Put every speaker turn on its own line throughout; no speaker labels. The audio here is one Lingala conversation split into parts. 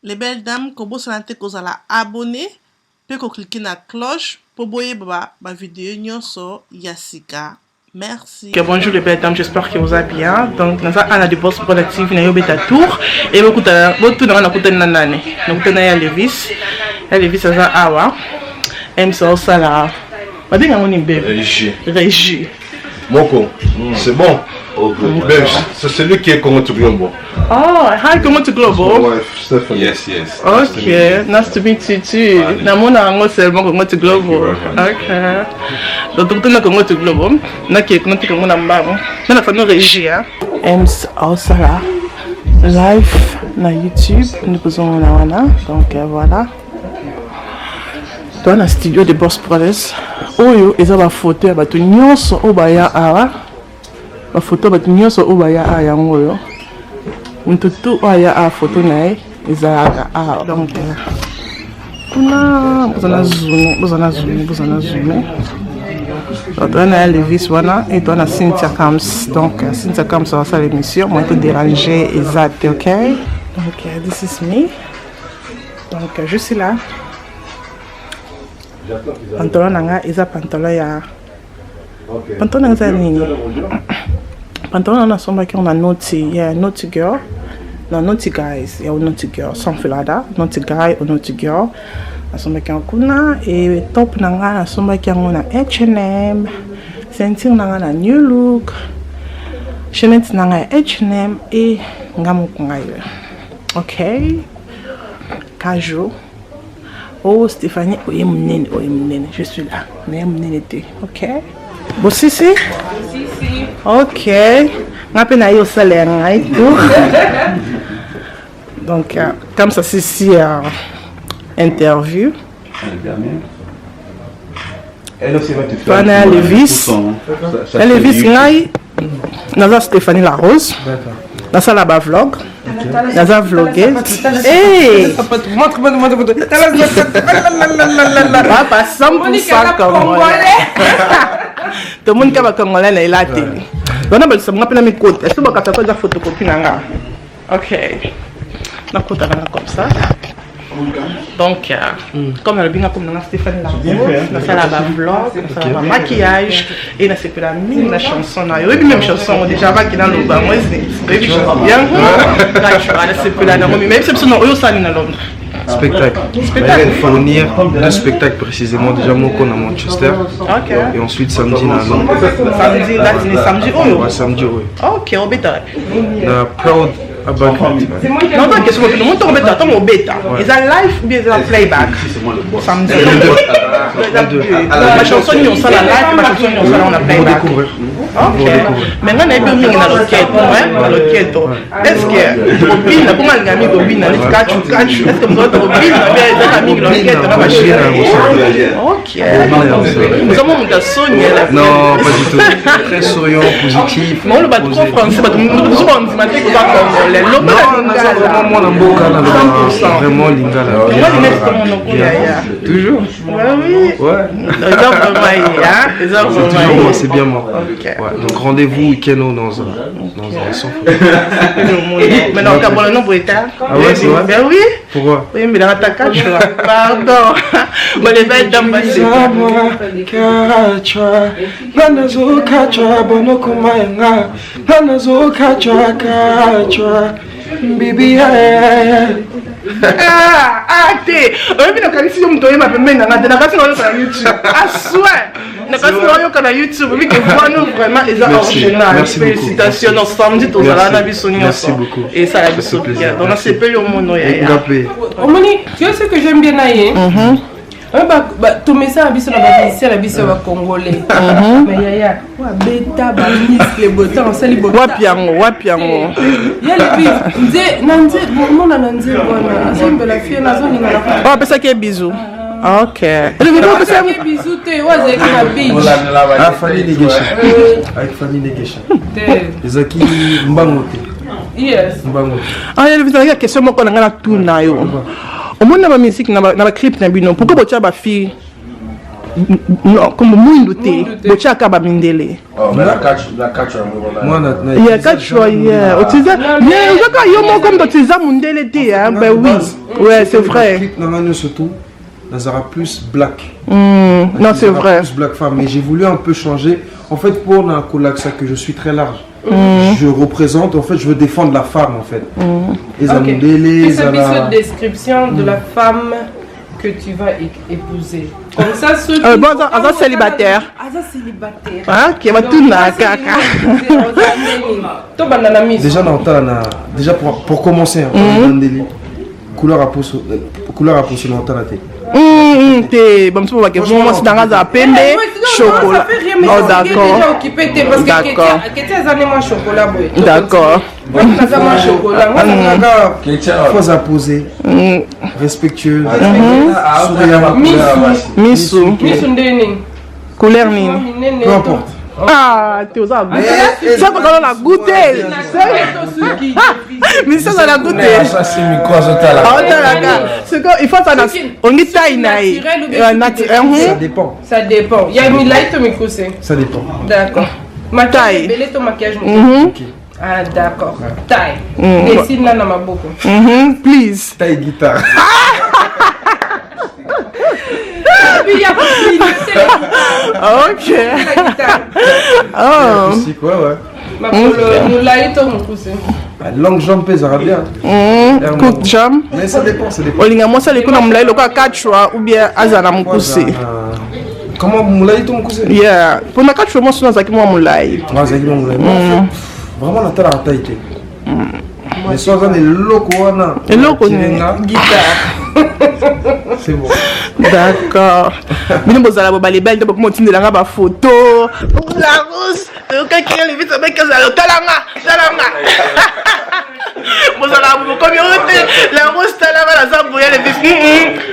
Les belles dames, comme vous savez, vous allez abonner, puis cliquer sur la cloche pour voir ma vidéo sur Yassika. Merci. Okay, bonjour les belles dames, j'espère que vous allez bien. Donc, nous avons un boss productif, nous avons un tour. Et vous avez un Levis. Levis, c'est un awa. M.C. Sala. Régie.
Moko, c'est bon. C'est celui qui est Congo to Globo.
Oh, hi, Congo to Globo.
Stephanie. Yes.
Okay, nice to meet you too. Namona ngo seulement Congo to Globo. Okay. Donc tout le Congo to Globo. Na qui Congo to na mbango. Na la famille Régie. Ems Osara. Live na YouTube. Nous posons na wana. Donc voilà. Dans le studio de Boss Brothers. Oyo eza ba photo ya bato nyonso obaya awa. Ba photo bato nyonso obaya aya ngoyo. Mtutu aya a photo nae eza a donc kuna bozana zoom. Donc on a Levis wana et on a Cynthia Kams. Donc Cynthia Kams va faire l'émission, moi te déranger exact, OK? Donc this is me. Donc je suis là. Pantalon nanga eza pantalon ya pantalon nanga nini pantalon na somba ki on a naughty girl no naughty guys ya naughty girl sans filada naughty guy ou naughty girl na somba ki kuna et top nanga na somba ki na H&M ceinture nanga na New Look chaînette nanga H&M et ngamukungayo. OK, casual. Oh Stéphanie, je suis là. OK. Bon si. OK. M'appelle au salaire et tout. Donc comme ça c'est interview.
Elle aussi va te faire.
On a Levis. Levis ngai. Naza Stéphanie la Rose.
D'accord.
Dans ça là-bas vlog. Dans un vloguer. Hey! Montre. Papa 100% congolais. Tout le monde qui va congolais est là télé. Donc on a besoin de mes côtes. Est-ce que vous avez une photocopie nanga? OK. Na côte comme ça. Donc comme elle bien comme Stéphanie là. Dans ça là-bas vlog, ça là maquillage et na c'est la mine la chanson là. Oui même chanson déjà va qui dans le bas moi c'est bien. Là je vais c'est plus là même c'est non yo sali na Londres.
Spectacle. Elle va fournir deux spectacles précisément déjà Moko à Manchester.
OK.
Et ensuite samedi à Londres.
Samedi là samedi oh.
Ouais, samedi oui.
OK, au bêta.
La Proud Abba.
Non, non, qu'est-ce que nous montons bêta, ton bêta. Ils ont live ou bien ils ont playback. Samedi. Ma chanson on ça la live, ma chanson on ça on a playback. OK. Maintenant on est bien mis dans l'enquête, dans l'enquête. Est-ce que Robin, comment le gars Robin, il catch. Est-ce que vous êtes Robin, il mis dans l'enquête dans la machine. OK. Nous avons une Sonia là.
Non, pas du tout. Très souriant, positif.
Non, le trop français, nous sommes en mathématiques ou pas congolais.
Non, vraiment moi vraiment lingala. Toujours.
Oui.
Ouais.
Toujours,
c'est bien moi. Ouais. Donc rendez-vous Keno dans un son.
Mais non, le nom est tard.
Ah ouais, c'est vrai.
Ben oui.
Pourquoi?
Oui, mais dans ta cage, pardon. Bon, les belles dames,
Bibi
te oyebi nakanisi yo moto oyeba pembeni nanga te nakasi naoyoka na YouTube aswe nakasi naoyoka na YouTube obi ke voino vraiment eza original. Félicitations non samedi tozala na biso nyonso et ça la biso bien donc nasepeli omono ya
omoni tu sais ce que j'aime bien naye ton message à biso na ba biso ba congolais mais yaya wa beta ba misle bota on sali bota
wapi yango
yali bi nze mona nze bona sembe la fille na zone ngala
oh pesa ke bisou. OK.
Le vidéo que ça bisou te wa zeki na beach
ah famille Negesha avec famille Negesha ezaki mbango te
yes
mbango
ah il y a question moko na ngana tuna yo. Au monde na ba musique na ba clip na bino pourquoi botia ba fille Non, comme mwindu te. Bochaka ba mindele.
Oh, mais la catch,
Moi,
Il y a quatre choix hier. Otiza, mais je yo mo comme Otiza mundele te hein. Ben oui. Ouais, c'est vrai.
Non, surtout, Nazara plus black.
Non, c'est vrai.
Plus black femme, mais j'ai voulu un peu changer. En fait, pour Nakolaksa, que je suis très large. Je représente, en fait, je veux défendre la femme, en fait. Les amundele,
c'est une description de la femme que tu vas épouser. Comme ça, ceux qui
bon, Aza célibataire.
Aza célibataire.
Ah, qui va tout na kaka.
Déjà pour commencer, couleur à peau sur l'antenne.
T'es bon, tu vois que moi c'est dans la pembe chocolat. Oh d'accord. D'accord. D'accord.
Faut poser, respectueuse,
Missou. Couleur nini.
Peu importe.
Ah, tu as goûté. Ça qu'on a goûté. Mais ça on a goûté.
Ça c'est micro total.
C'est que il faut ça on dit taille naï.
Ça dépend.
Ça dépend. Il y a mis light au micro c'est.
Ça dépend.
D'accord. Ma taille. Belé ton maquillage. Ah d'accord. Taille. Dessine là dans ma bouche.
Please.
Taille guitare.
Ok. Oh.
Ouais.
Ma
longue jambe pèse bien.
Cook jam.
Mais ça dépend.
Olinga moi ça les kuna mlai loka 4 choix ou bien azana mukuse.
Comment moulay to mukuse?
Yeah. Pour na 4 choix moi sona zaki moi moulai.
Moi zaki moi moulay. Vraiment la tala taille. Mais soit on est loco wana.
Et loco
guitare.
C'est bon.
D'accord. Bino bozala bo balé belle to ko motindela nga ba photo. La rose. Ka ki le vite ba kaza talanga. Bozala bo communauté. La rose talanga la zambo ya le vite.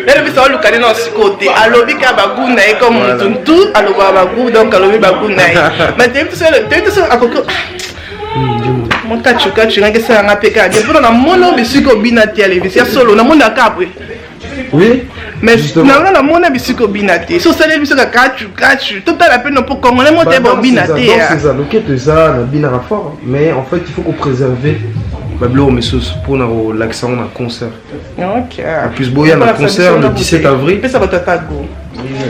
Le vite on lukane na sikote. Alobi ka ba guna e comme tuntu, aloba ba gu donc alobi ba guna e. Mais tu sais akoko mon kachu ngake sa nga peka. Depuis na mono bisiko bina télévision solo na monde akapwe.
Oui.
Mais la monnaie bisiko binate. So ça les bisiko kachu. Tout à la peine pour congolais monter bon binate.
C'est ça. Donc c'est ça, na binara fort. Mais en fait il faut qu'on préserve. Bablo mais pour l'accent on a concert.
OK.
En plus Boya na concert le 17 avril.
Ça va t'attaquer.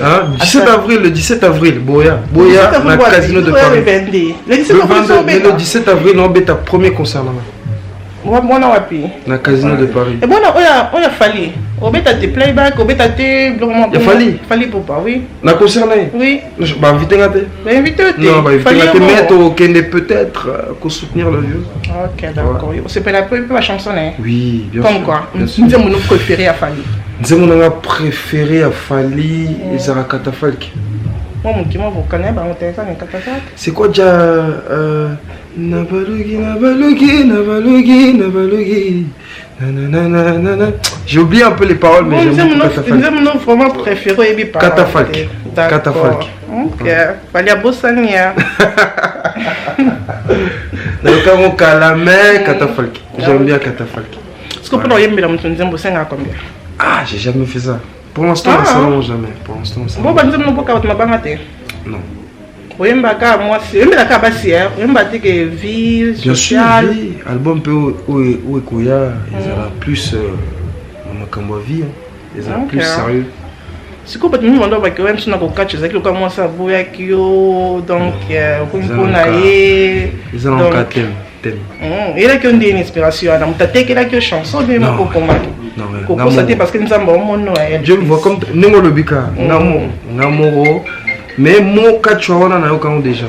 Hein? 17 avril, Boya na Casino de Paris. Le 17 avril on bête premier concert là.
Moi na wapi
na Casino de Paris.
Et bon on a fallu. On bête te playback, on bête te vraiment.
Il
fallait pour pas oui.
Na concert là.
Oui.
Bah inviter ngate.
Bah inviter.
Non, bah inviter ngate mettre au Kende peut-être qu'on soutenir le vieux.
OK, d'accord. C'est pas la chanson hein.
Oui, bien
sûr.
Comme
quoi nous avons mon préféré à Fali.
Nous avons préféré à Fali et Zara Katafalk.
Moi mon qui vous connaît bah on téléphone et Katafalk.
C'est quoi déjà Nabalogi. J'ai oublié un peu les paroles mais j'aime beaucoup Katafalk.
Nous avons mon vraiment préféré et bien
Katafalk. Katafalk.
OK, Fali a bossania.
D'accord, on calamé Katafalk. J'aime bien Katafalk.
Est-ce que pour yembe la mtu nzembo senga combien?
Ah, j'ai jamais fait ça. Pour l'instant, jamais. Pour l'instant, ça.
Bon, bah nous avons pas de mabanga te.
Non.
Oyembaka moi c'est oyembaka ka basi hein. Oyembaka que vie sociale.
Bien sûr, album peu où ekoya, ils ont plus makambo vie, ils ont plus sérieux.
C'est quoi nous on doit que même si on a ko catch ça qui comme moi ça boya kio donc on a
ils ont un thème.
Il a qu'une inspiration dans ta tête il a que chanson de moi pour combattre.
Non,
Coco c'était parce que nous avons mon Noël.
Je vois comme Nengo Lobika, Namoro. Mais mon catch on a aucun déjà.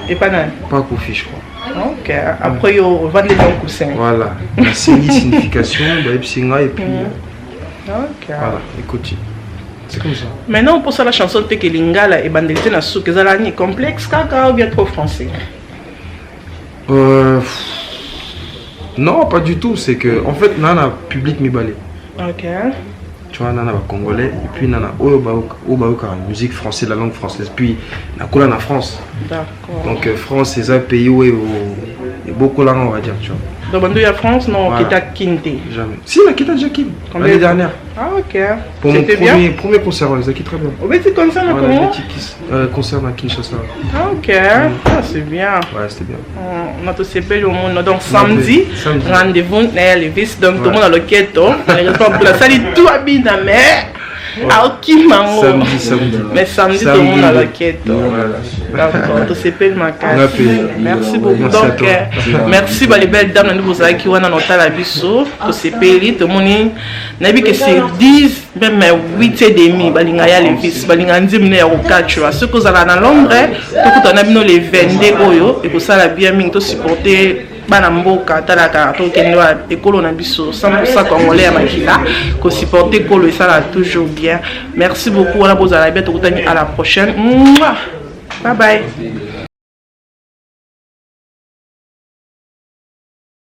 Et pas nan.
Pas Kofi je crois.
OK, après on va les donc coussin.
Voilà. C'est une signification et puis
OK.
Voilà, écoute. C'est comme ça.
Maintenant pour ça la chanson te que lingala et bandalité na sou que ça la ni complexe kaka ou bien trop français.
Non, pas du tout, c'est que en fait nana public mi balé.
OK.
Tu vois, nana congolais et puis nana obaoka musique française, la langue française puis na kola na France.
D'accord.
Donc France c'est un pays où il y a beaucoup de langues on va dire, tu vois.
Donc, Bandou à France, non,
Voilà.
qui t'a quitté.
Jamais. Si, la Kita Jakim,
Combien
l'année
de temps?
dernière.
Ah, ok.
Pour mon
C'était bien.
premier concert, on les a quittés très bien.
Au fait, c'est comme ça,
Voilà,
comment?
concert à Kinshasa.
Ah, ok. Ah, c'est bien.
Ouais, c'était bien.
On a tous au monde. Donc, samedi,
Samedi.
rendez-vous, les vis. Donc, tout le
Ouais.
monde a le keto. La salle, tout habille dans la mer. Ah, ok, maman.
Samedi.
Mais samedi, tout le monde a le keto. D'accord, tout c'est payé ma carte. Merci beaucoup.
Merci à
Donc,
toi.
merci pour les belles dames de vous qui ont noté la biseau. Tout c'est payé. Tout le monde n'a vu que c'est 10, même 8 et demi. Balingaya les vis. Balingaya 10 minutes au 4. Tu vois, ceux qui sont dans l'ombre, tout le monde a les 22 oyo. Et pour ça, la bien mis, tout supporter. Bana mboka talaka to kenwa ekolo na biso 100% congolais ya makila ko supporter kolo et ça là toujours bien. Merci beaucoup, on a besoin de la bête à la prochaine. Bye bye.